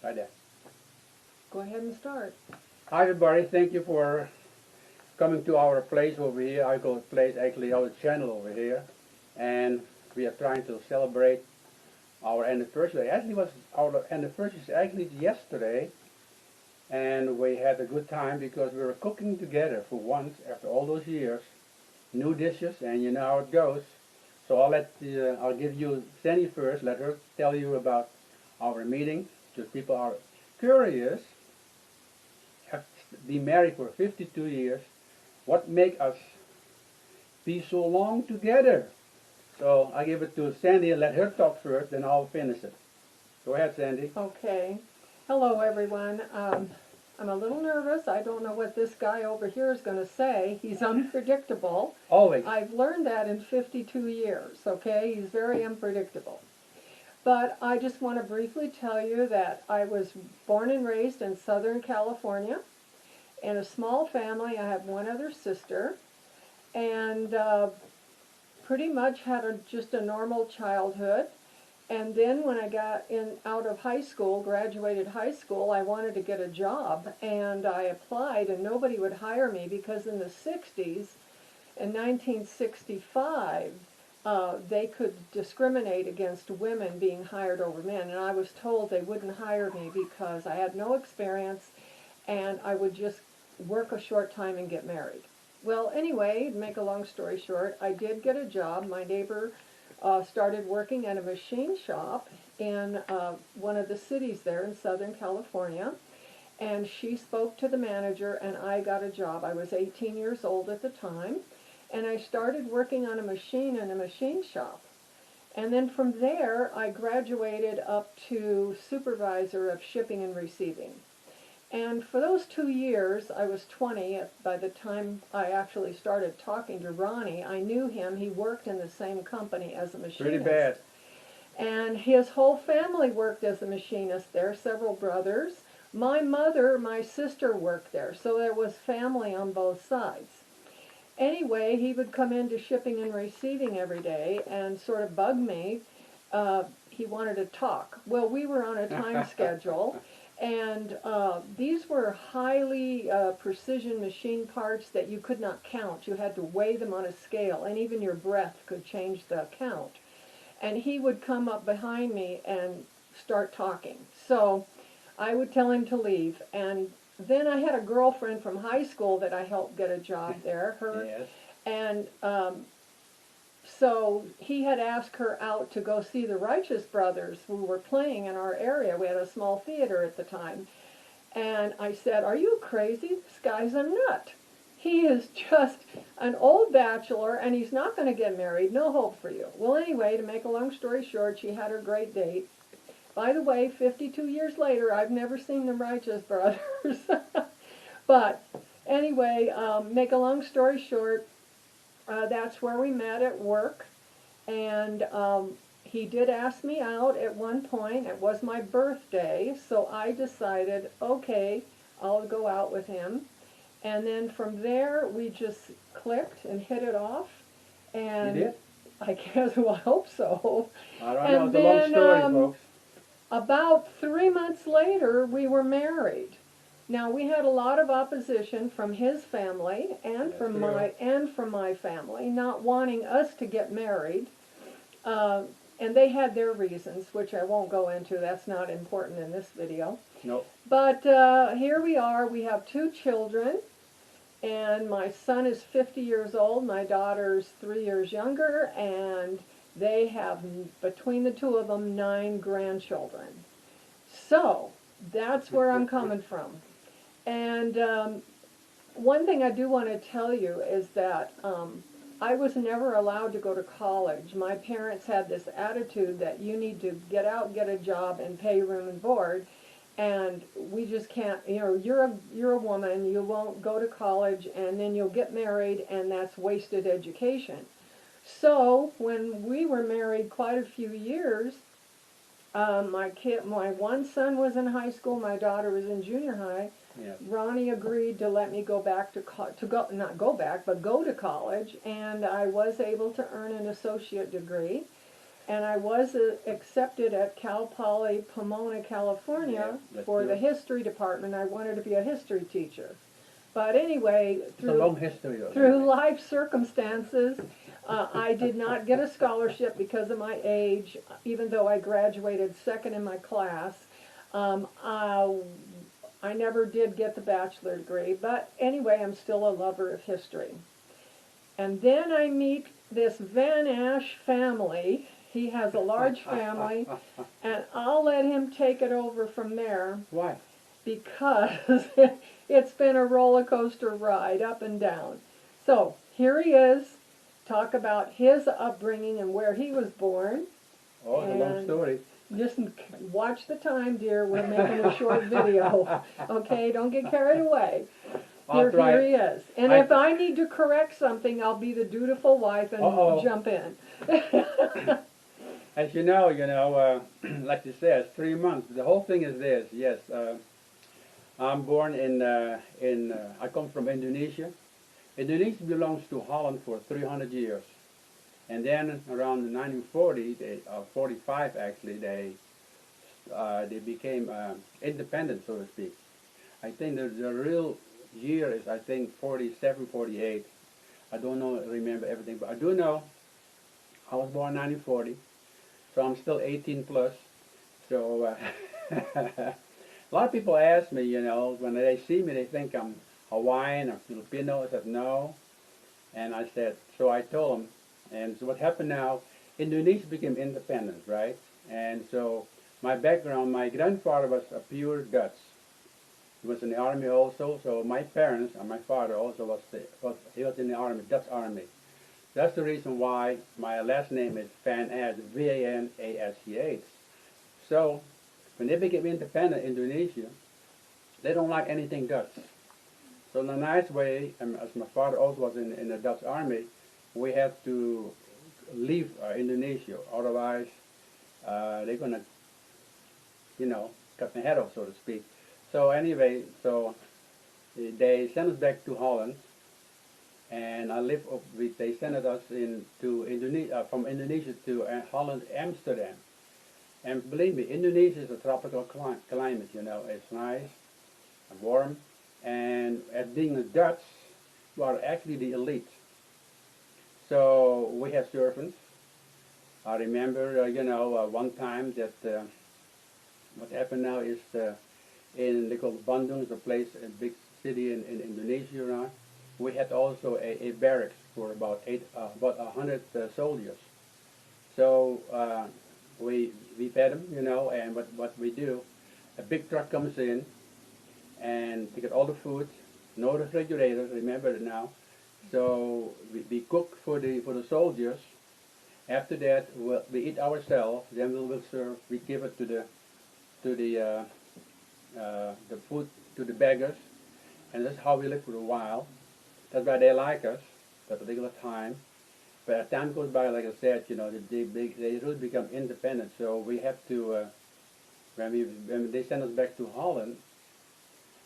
Right there. Go ahead and start. Hi everybody, thank you for coming to our place over here. I call it place actually our channel over here. And we are trying to celebrate our anniversary. Actually was our anniversary is actually yesterday, and we had a good time because we were cooking together for once after all those years. New dishes, and you know how it goes. So I'll give you Sandy first. Let her tell you about our meeting, because people are curious. Have been married for 52 years. What make us be so long together? So I give it to Sandy and let her talk first, then I'll finish it. Go ahead, Sandy. Okay. Hello, everyone. I'm a little nervous. I don't know what this guy over here is going to say. He's unpredictable. Always. I've learned that in 52 years, okay? He's very unpredictable. But I just want to briefly tell you that I was born and raised in Southern California in a small family. I have one other sister, and pretty much had just a normal childhood. And then when I got out of high school, graduated high school, I wanted to get a job, and I applied, and nobody would hire me because in the 60s, in 1965, they could discriminate against women being hired over men, and I was told they wouldn't hire me because I had no experience and I would just work a short time and get married. Well, anyway, to make a long story short, I did get a job. My neighbor started working at a machine shop in one of the cities there in Southern California, and she spoke to the manager, and I got a job. I was 18 years old at the time, and I started working on a machine in a machine shop. And then from there, I graduated up to supervisor of shipping and receiving. And for those 2 years, I was 20 by the time I actually started talking to Ronnie. I knew him. He worked in the same company as a machinist. Pretty bad. And his whole family worked as a machinist there, several brothers. My mother, my sister worked there, so there was family on both sides. Anyway, he would come into shipping and receiving every day and sort of bug me. He wanted to talk. Well, we were on a time schedule, and these were highly precision machine parts that you could not count. You had to weigh them on a scale, and even your breath could change the count. And he would come up behind me and start talking. So I would tell him to leave, and then I had a girlfriend from high school that I helped get a job there. Yes. And so he had asked her out to go see the Righteous Brothers, who were playing in our area. We had a small theater at the time. And I said, "Are you crazy? This guy's a nut. He is just an old bachelor, and he's not going to get married. No hope for you." Well, anyway, to make a long story short, she had her great date. By the way, 52 years later, I've never seen the Righteous Brothers. But anyway, make a long story short, that's where we met at work. And he did ask me out at one point. It was my birthday, so I decided, okay, I'll go out with him. And then from there, we just clicked and hit it off. And You did? I guess, well, I hope so. I don't know. And It's a long then story, folks. about 3 months later, we were married. Now we had a lot of opposition from his family and from my family, not wanting us to get married, and they had their reasons, which I won't go into. That's not important in this video. Nope. But here we are. We have 2 children, and my son is 50 years old. My daughter's 3 years younger, and they have, between the two of them, 9 grandchildren. So that's where I'm coming from. And one thing I do want to tell you is that I was never allowed to go to college. My parents had this attitude that you need to get out, get a job, and pay room and board. And we just can't, you're a woman, you won't go to college, and then you'll get married, and that's wasted education. So when we were married quite a few years, my one son was in high school, my daughter was in junior high. Yes. Ronnie agreed to let me go back not go back, but go to college, and I was able to earn an associate degree. and I was accepted at Cal Poly Pomona, California, Yeah, that's for the good. history department. I wanted to be a history teacher. But anyway, It's a long history of through it. life circumstances, I did not get a scholarship because of my age, even though I graduated second in my class. Um, uh, I never did get the bachelor degree, but anyway, I'm still a lover of history. And then I meet this Van Ash family. He has a large family, and I'll let him take it over from there Why? because it's been a roller coaster ride up and down. So here he is, talk about his upbringing and where he was born. Oh, it's a long And story. just watch the time, dear. We're making a short video. Okay, don't get carried away. I'll Here try. he is. And if I need to correct something, I'll be the dutiful wife and Uh-oh. jump in. As you know, like you said, it's 3 months. The whole thing is this. Yes, I'm born I come from Indonesia. Indonesia belongs to Holland for 300 years. And then around 1940, 45 actually, they became independent, so to speak. I think the real year is, I think, 47, 48. I don't know, remember everything, but I do know I was born in 1940, so I'm still 18 plus. So a lot of people ask me, when they see me, they think I'm Hawaiian or Filipino. I said no, and I said, so I told them. And so what happened now, Indonesia became independent, right? And so my background, my grandfather was a pure Dutch. He was in the army also, so my parents and my father also he was in the army, Dutch army. That's the reason why my last name is Van Asch, V-A-N-A-S-C-H. So when they became independent, Indonesia, they don't like anything Dutch. So in a nice way, as my father also was in the Dutch army, we had to leave Indonesia. Otherwise, they're gonna, cut my head off, so to speak. So anyway, they sent us back to Holland, and they sent us to Indonesia, from Indonesia to Holland, Amsterdam. And believe me, Indonesia is a tropical climate. It's nice and warm. And as being the Dutch, we are actually the elite. So we have servants. I remember, one time that what happened now is they call Bandung, is a place, a big city in Indonesia now. We had also a barracks for about 100 soldiers. So we fed them, and what we do, a big truck comes in and they get all the food, no refrigerator, remember it now. So we cook for the soldiers. After that, we eat ourselves. Then we will serve. We give it to the food to the beggars, and that's how we live for a while. That's why they like us, that particular time. But as time goes by, like I said, they really become independent. So we have to, when they send us back to Holland,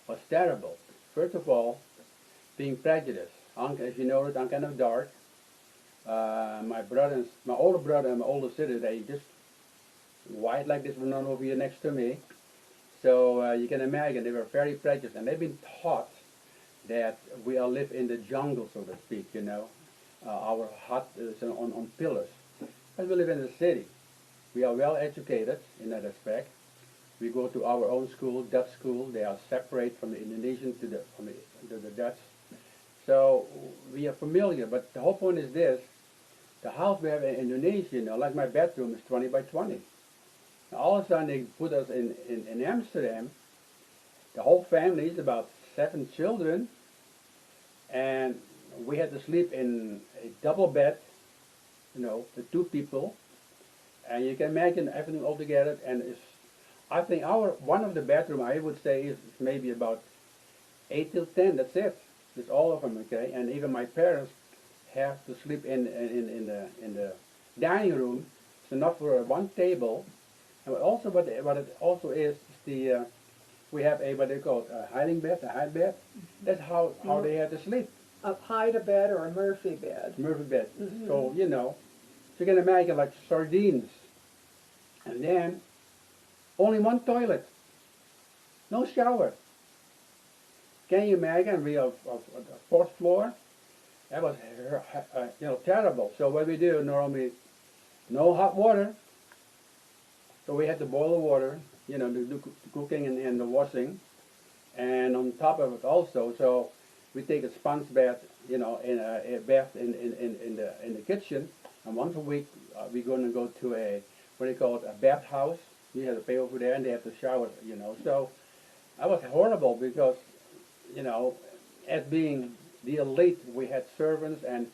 was terrible. First of all, being prejudiced. As you notice, I'm kind of dark. My older brother and my older sister, they just white like this one over here next to me. So you can imagine they were very prejudiced, and they've been taught that we all live in the jungle, so to speak. Our hut is on pillars. But we live in the city. We are well educated in that aspect. We go to our own school, Dutch school. They are separate from the Indonesian to the Dutch. So we are familiar. But the whole point is this: the house we have in Indonesia, like my bedroom, is 20 by 20. Now, all of a sudden they put us in Amsterdam. The whole family is about 7 children, and we had to sleep in a double bed, with 2 people. And you can imagine everything all together. And I think one of the bedroom, I would say, is maybe about 8 till 10. That's it. It's all of them, okay. And even my parents have to sleep in the dining room. It's enough for one table. And what it also is the we have what they call a hiding bed, a hide bed. That's how they had to sleep. A hide a bed or a Murphy bed. Murphy bed. Mm-hmm. So So you can imagine like sardines. And then only one toilet, no shower. Can you imagine? We are on the fourth floor. That was terrible. So what we do normally, no hot water. So we had to boil the water, to do the cooking and the washing. And on top of it also, so we take a sponge bath, in a bath in the kitchen. And once a week, we're going to go to a, what do you call it, a bath house. You have to pay over there, and they have to shower. So that was horrible because, as being the elite, we had servants and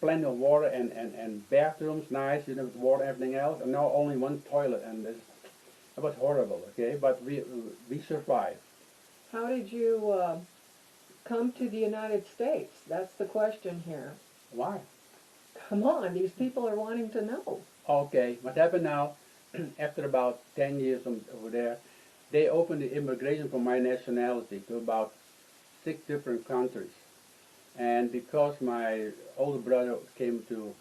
plenty of water and bathrooms, nice, with water and everything else, and now only one toilet, and it was horrible, okay? But we survived. How did you come to the United States? That's the question here. Why? Come on, these people are wanting to know. Okay, what happened now, after about 10 years over there, they opened the immigration for my nationality to about 6 different countries. And because my older brother came to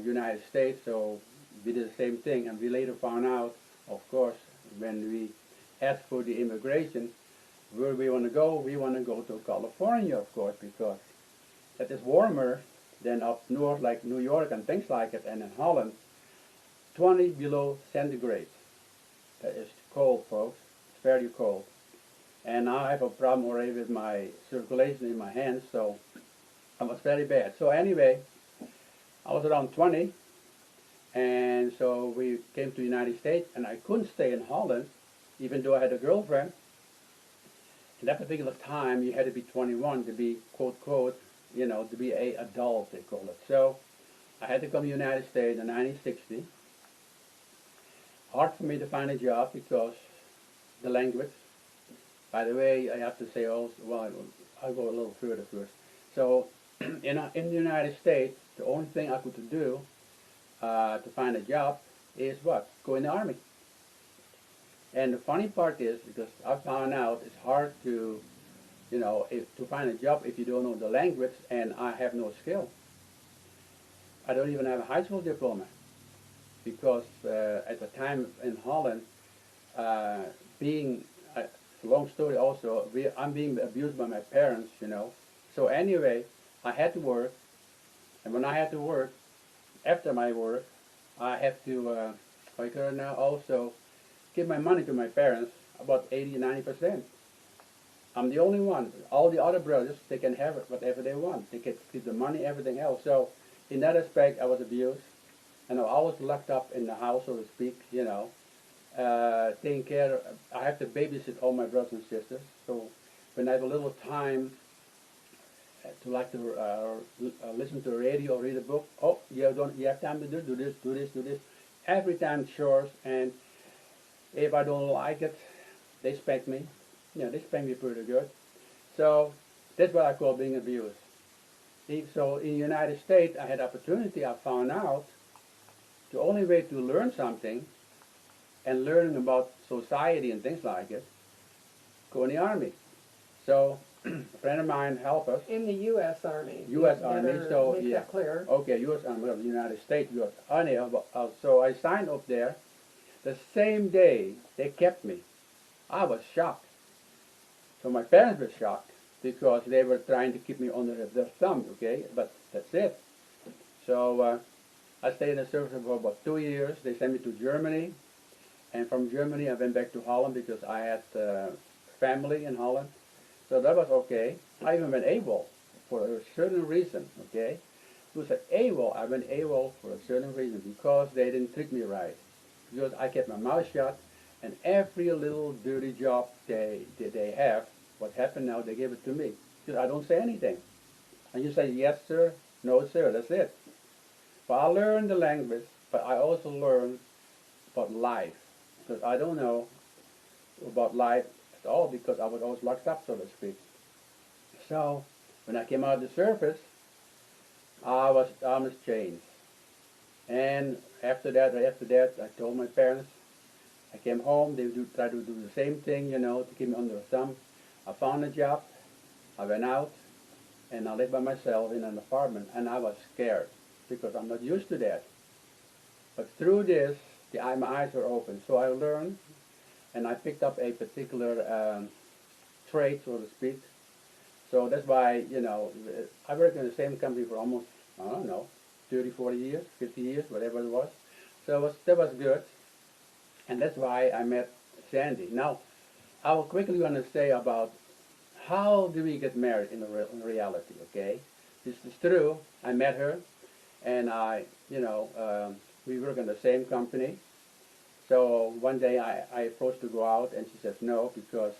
United States, so we did the same thing. And we later found out, of course, when we asked for the immigration, where we want to go to California, of course, because that is warmer than up north like New York and things like it, and in Holland, 20 below centigrade. That is cold, folks. It's very cold. And now I have a problem already with my circulation in my hands, so it was very bad. So anyway, I was around 20, and so we came to the United States, and I couldn't stay in Holland, even though I had a girlfriend. In that particular time, you had to be 21 to be, quote, quote, to be a adult, they call it. So I had to come to the United States in 1960. Hard for me to find a job because the language. By the way, I have to say also, well, I'll go a little further first. So in the United States, the only thing I could do to find a job is what? Go in the Army. And the funny part is, because I found out it's hard to, to find a job if you don't know the language, and I have no skill. I don't even have a high school diploma, because at the time in Holland, being, long story also, I'm being abused by my parents, So anyway, I had to work, and when I had to work, after my work, I have to, now also give my money to my parents, about 80-90%. I'm the only one. All the other brothers, they can have it, whatever they want. They can keep the money, everything else. So in that aspect, I was abused. And I was locked up in the house, so to speak, taking care of, I have to babysit all my brothers and sisters. So when I have a little time to listen to the radio or read a book, you have time to do this. Every time chores, and if I don't like it, they spank me. They spank me pretty good. So that's what I call being abused. So in the United States, I had opportunity. I found out the only way to learn something and learning about society and things like it, go in the Army. So a friend of mine helped us. In the U.S. Army. U.S. Army, so make that clear. Okay, U.S. Army of the United States, U.S. Army. So I signed up there. The same day they kept me. I was shocked. So my parents were shocked because they were trying to keep me under their thumb, okay? But that's it. So I stayed in the service for about 2 years. They sent me to Germany. And from Germany I went back to Holland because I had family in Holland. So that was okay. I even went AWOL for a certain reason, okay? It was AWOL. I went AWOL for a certain reason because they didn't treat me right. Because I kept my mouth shut, and every little dirty job they have, what happened now, they give it to me. Because I don't say anything. And you say, yes, sir, no, sir, that's it. But I learned the language, but I also learned about life. Because I don't know about life at all because I was always locked up, so to speak. So when I came out of the service, I was changed. And after that, I told my parents. I came home. They would try to do the same thing, to keep me under a thumb. I found a job. I went out, and I lived by myself in an apartment, and I was scared. because I'm not used to that. But through this, my eyes were open. So I learned, and I picked up a particular trait, so to speak. So that's why, I worked in the same company for almost, I don't know, 30, 40 years, 50 years, whatever it was. So that was good. And that's why I met Sandy. Now, I will quickly want to say about how do we get married in reality, okay? This is true. I met her, and we work in the same company. So one day I approached to go out, and she says no because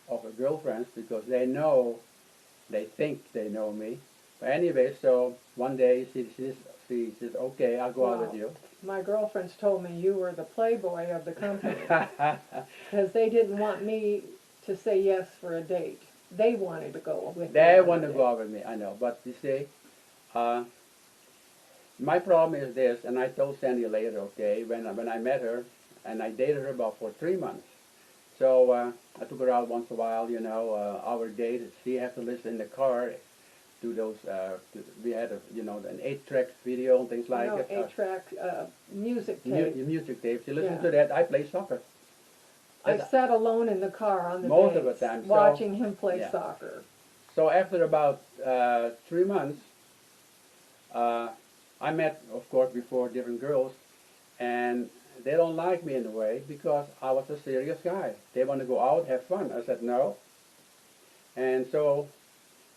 of her girlfriends, because they think they know me. But anyway, so one day she says, okay, I'll go out with you. My girlfriends told me you were the playboy of the company because they didn't want me to say yes for a date. They wanted to go with me. They want to go out with me, I know. But you see, my problem is this, and I told Sandy later, okay, when I met her, and I dated her about for 3 months. So I took her out once in a while, our date. She had to listen in the car to those, we had an 8-track video and things like it. 8-track music tape. Music tape. She listened Yeah. to that. I play soccer. I sat alone in the car on the Most of dates, the time, so- watching him play yeah. soccer. So after about 3 months, I met, of course, before different girls, and they don't like me in a way because I was a serious guy. They want to go out, have fun. I said no. And so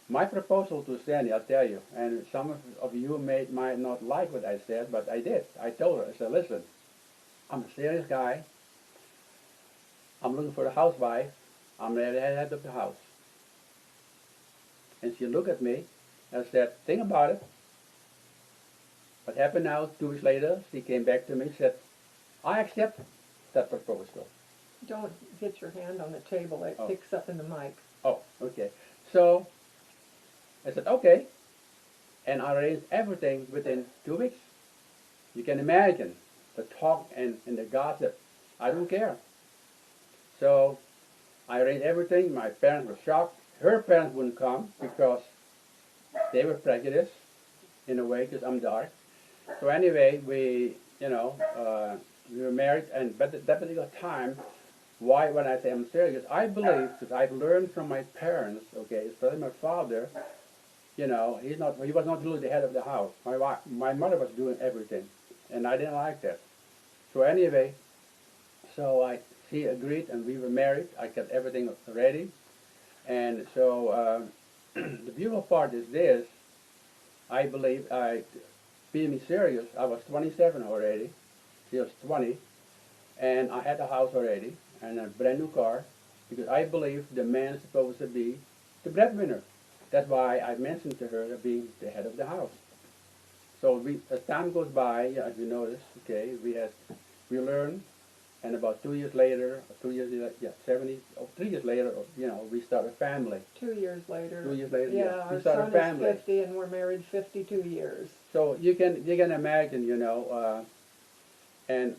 my proposal to Sandy, I'll tell you, and some of you might not like what I said, but I did. I told her, I said, listen, I'm a serious guy. I'm looking for a housewife. I'm the head of the house. And she looked at me and said, think about it. What happened now, 2 weeks later, she came back to me and said, I accept that proposal. Don't hit your hand on the table. It Oh. picks up in the mic. Oh, okay. So I said, okay. And I arranged everything within 2 weeks. You can imagine the talk and the gossip. I don't care. So I arranged everything. My parents were shocked. Her parents wouldn't come because they were prejudiced in a way because I'm dark. So anyway, we were married, and but at that particular time, why when I say I'm serious, I believe because I've learned from my parents, okay, especially my father, he was not really the head of the house. My mother was doing everything, and I didn't like that. So anyway, she agreed, and we were married. I kept everything ready, and so the beautiful part is this. I believe being serious, I was 27 already. She was 20, and I had a house already and a brand new car, because I believe the man is supposed to be the breadwinner. That's why I mentioned to her being the head of the house. So as time goes by, as you notice, okay, we learn, and about 2 years later, 3 years later, we start a family. 2 years later. 2 years later, Yeah, we our start a son family. is 50 and we're married 52 years. So you can imagine, and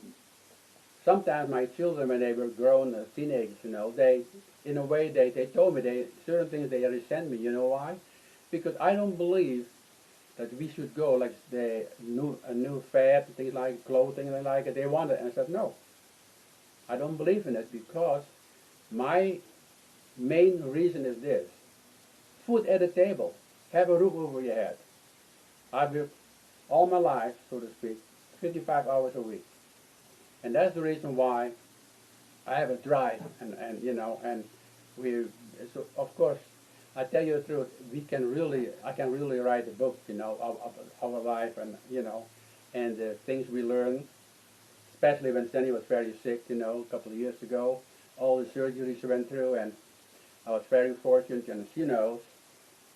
sometimes my children, when they were grown teenagers, they in a way they told me certain things they resent me. You know why? Because I don't believe that we should go like a new fad, things like clothing and like it. They wanted, and I said no. I don't believe in it because my main reason is this: food at the table, have a roof over your head. I've worked all my life, so to speak, 55 hours a week. And that's the reason why I have a drive, and so of course, I tell you the truth, I can really write a book, of our life, and, and the things we learn, especially when Sandy was very sick, a couple of years ago, all the surgeries she went through, and I was very fortunate, and she knows,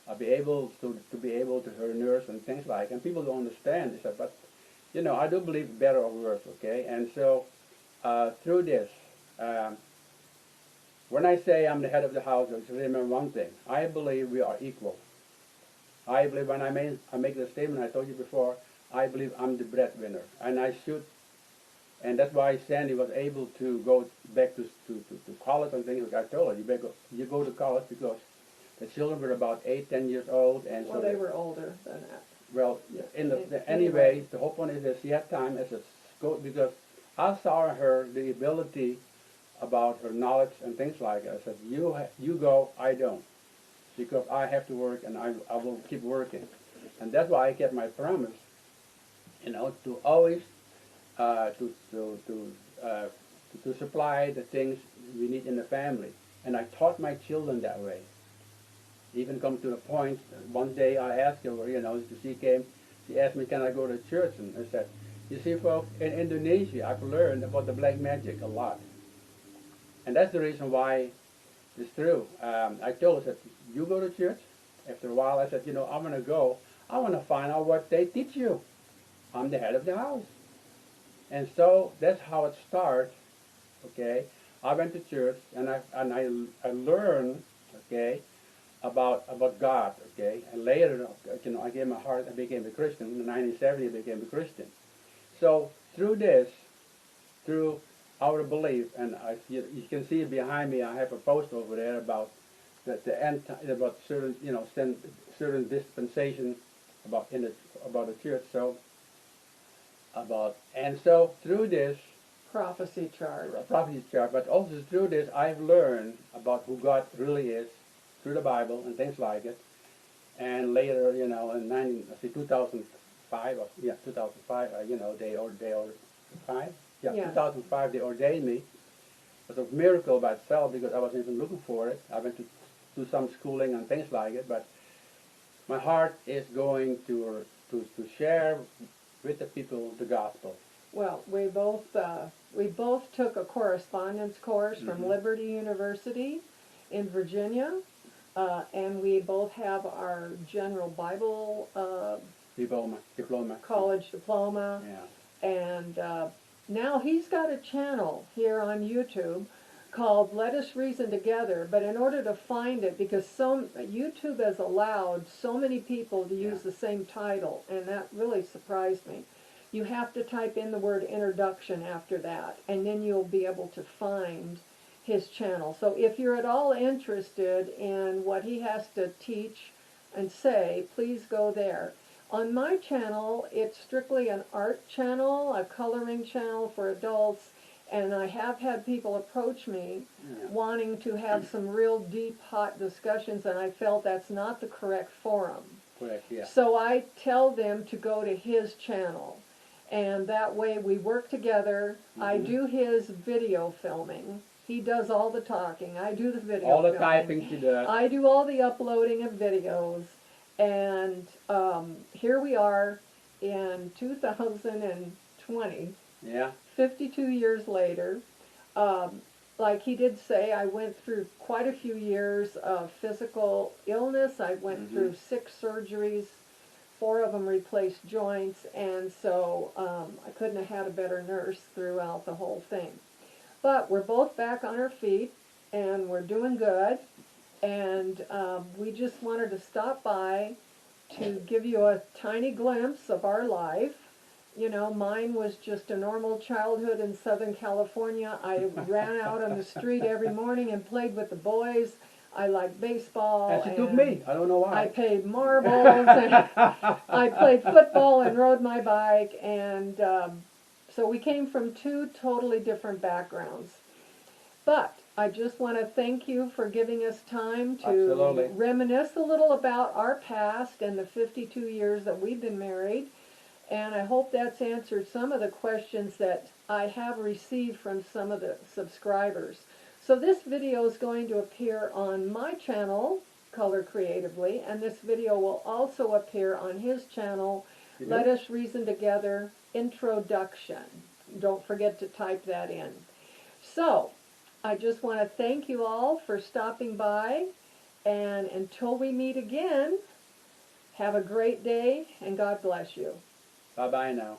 I'll be able to be able to her nurse and things like, and people don't understand. They said, but, I do believe better or worse, okay? And so, through this, when I say I'm the head of the house, just remember one thing. I believe we are equal. I believe when I make the statement I told you before, I believe I'm the breadwinner, and I should. And that's why Sandy was able to go back to college and things like I told her. You go to college because the children were about 8, 10 years old, and Well, so they were older than that. Well, anyway, the whole point is that she had time as a school because I saw her the ability about her knowledge and things like that. I said, you go, I don't, because I have to work and I will keep working, and that's why I kept my promise, to always to supply the things we need in the family, and I taught my children that way. Even come to the point, one day I asked her, she asked me, can I go to church? And I said, you see, folks, in Indonesia, I've learned about the black magic a lot. And that's the reason why it's true. I told her, I said, you go to church? After a while, I said, I'm going to go. I want to find out what they teach you. I'm the head of the house. And so that's how it starts, okay? I went to church, and I learned, okay, about God, okay? And later, I gave my heart, I became a Christian. In 1970, I became a Christian. So through this, through our belief, and you can see behind me, I have a post over there about the end, about certain, certain dispensation about the church. So and so through this Prophecy chart. but also through this, I've learned about who God really is through the Bible and things like it. And later, in 2005, 2005, they ordained 2005, they ordained me. It was a miracle by itself because I wasn't even looking for it. I went to do some schooling and things like it, but my heart is going to share with the people the gospel. Well, we both took a correspondence course from Liberty University in Virginia, and we both have our general Bible diploma, college diploma. Yeah. And now he's got a channel here on YouTube called Let Us Reason Together, but in order to find it, because YouTube has allowed so many people to use the same title, and that really surprised me. You have to type in the word introduction after that, and then you'll be able to find his channel. So if you're at all interested in what he has to teach and say, please go there. On my channel, it's strictly an art channel, a coloring channel for adults, and I have had people approach me wanting to have some real deep, hot discussions, and I felt that's not the correct forum. Correct, yeah. So I tell them to go to his channel, and that way we work together. I do his video filming. He does all the talking. I do the video all the filming. typing she does. I do all the uploading of videos. And here we are in 2020, Yeah. 52 years later. Like he did say, I went through quite a few years of physical illness. I went through 6 surgeries, 4 of them replaced joints, and so I couldn't have had a better nurse throughout the whole thing. But we're both back on our feet, and we're doing good. And we just wanted to stop by to give you a tiny glimpse of our life. Mine was just a normal childhood in Southern California. I ran out on the street every morning and played with the boys. I liked baseball. And she took me. I don't know why. I played marbles. And I played football and rode my bike. And so we came from 2 totally different backgrounds. But I just want to thank you for giving us time to reminisce a little about our past and the 52 years that we've been married. And I hope that's answered some of the questions that I have received from some of the subscribers. So this video is going to appear on my channel, Color Creatively, and this video will also appear on his channel, Let Us Reason Together, Introduction. Don't forget to type that in. So, I just want to thank you all for stopping by, and until we meet again, have a great day, and God bless you. Bye-bye now.